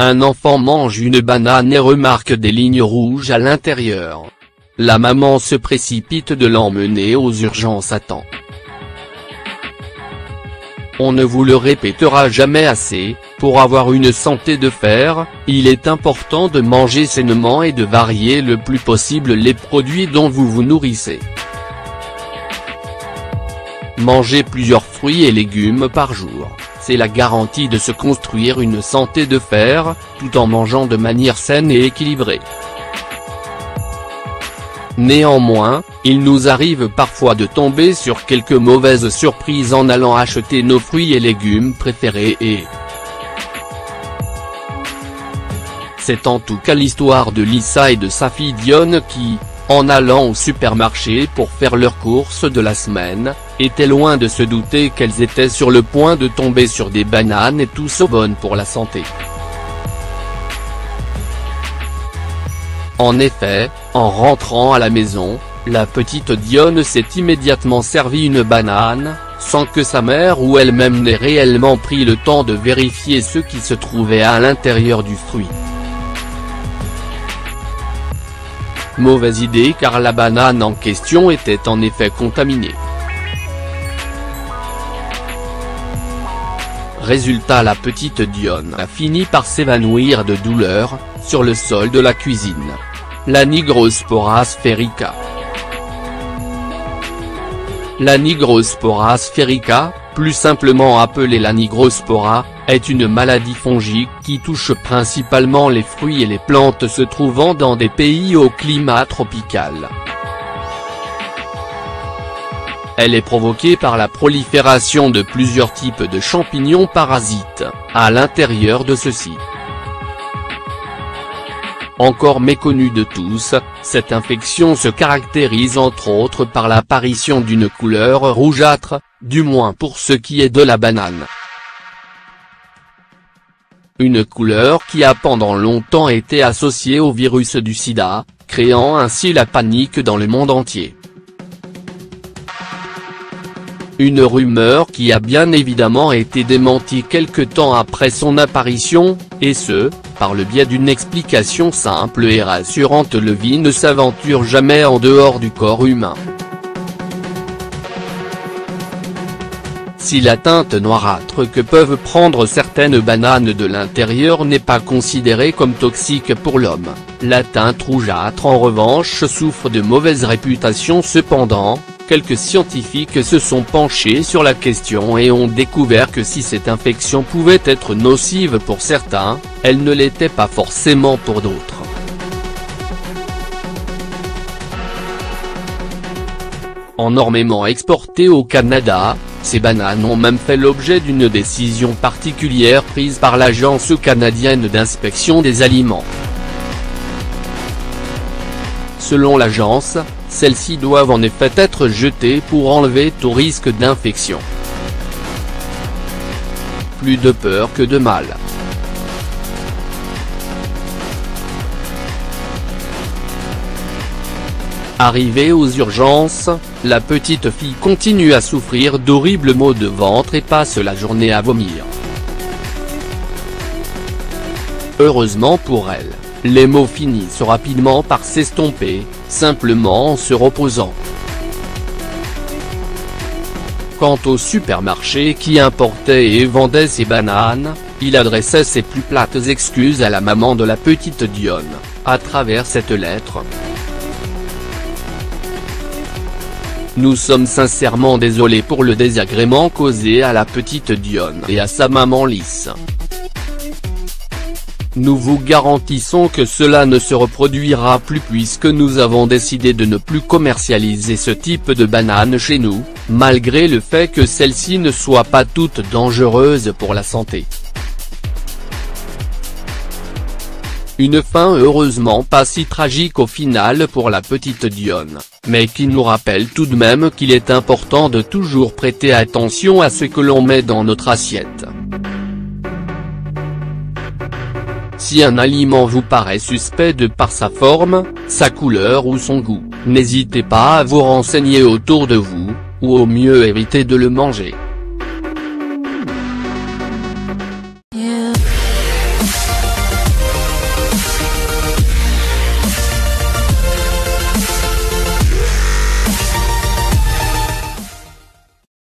Un enfant mange une banane et remarque des lignes rouges à l'intérieur. La maman se précipite de l'emmener aux urgences à temps. On ne vous le répétera jamais assez, pour avoir une santé de fer, il est important de manger sainement et de varier le plus possible les produits dont vous vous nourrissez. Manger plusieurs fruits et légumes par jour, c'est la garantie de se construire une santé de fer, tout en mangeant de manière saine et équilibrée. Néanmoins, il nous arrive parfois de tomber sur quelques mauvaises surprises en allant acheter nos fruits et légumes préférés et... C'est en tout cas l'histoire de Lisa et de sa fille Dionne qui, en allant au supermarché pour faire leurs courses de la semaine, étaient loin de se douter qu'elles étaient sur le point de tomber sur des bananes et tout ça bonnes pour la santé. En effet, en rentrant à la maison, la petite Dionne s'est immédiatement servi une banane, sans que sa mère ou elle-même n'ait réellement pris le temps de vérifier ce qui se trouvait à l'intérieur du fruit. Mauvaise idée car la banane en question était en effet contaminée. Résultat, la petite Dionne a fini par s'évanouir de douleur, sur le sol de la cuisine. La Nigrospora spherica. La Nigrospora spherica, plus simplement appelée la Nigrospora, est une maladie fongique qui touche principalement les fruits et les plantes se trouvant dans des pays au climat tropical. Elle est provoquée par la prolifération de plusieurs types de champignons parasites, à l'intérieur de ceux-ci. Encore méconnue de tous, cette infection se caractérise entre autres par l'apparition d'une couleur rougeâtre, du moins pour ce qui est de la banane. Une couleur qui a pendant longtemps été associée au virus du sida, créant ainsi la panique dans le monde entier. Une rumeur qui a bien évidemment été démentie quelque temps après son apparition, et ce, par le biais d'une explication simple et rassurante: le vie ne s'aventure jamais en dehors du corps humain. Si la teinte noirâtre que peuvent prendre certaines bananes de l'intérieur n'est pas considérée comme toxique pour l'homme, la teinte rougeâtre en revanche souffre de mauvaise réputation. Cependant, quelques scientifiques se sont penchés sur la question et ont découvert que si cette infection pouvait être nocive pour certains, elle ne l'était pas forcément pour d'autres. Énormément exportées au Canada, ces bananes ont même fait l'objet d'une décision particulière prise par l'Agence canadienne d'inspection des aliments. Selon l'agence, celles-ci doivent en effet être jetées pour enlever tout risque d'infection. Plus de peur que de mal. Arrivée aux urgences, la petite fille continue à souffrir d'horribles maux de ventre et passe la journée à vomir. Heureusement pour elle, les maux finissent rapidement par s'estomper, simplement en se reposant. Quant au supermarché qui importait et vendait ces bananes, il adressait ses plus plates excuses à la maman de la petite Dionne, à travers cette lettre. Nous sommes sincèrement désolés pour le désagrément causé à la petite Dionne et à sa maman Lisa. Nous vous garantissons que cela ne se reproduira plus puisque nous avons décidé de ne plus commercialiser ce type de banane chez nous, malgré le fait que celles-ci ne soient pas toutes dangereuses pour la santé. Une fin heureusement pas si tragique au final pour la petite Dionne, mais qui nous rappelle tout de même qu'il est important de toujours prêter attention à ce que l'on met dans notre assiette. Si un aliment vous paraît suspect de par sa forme, sa couleur ou son goût, N'hésitez pas à vous renseigner autour de vous, ou au mieux éviter de le manger.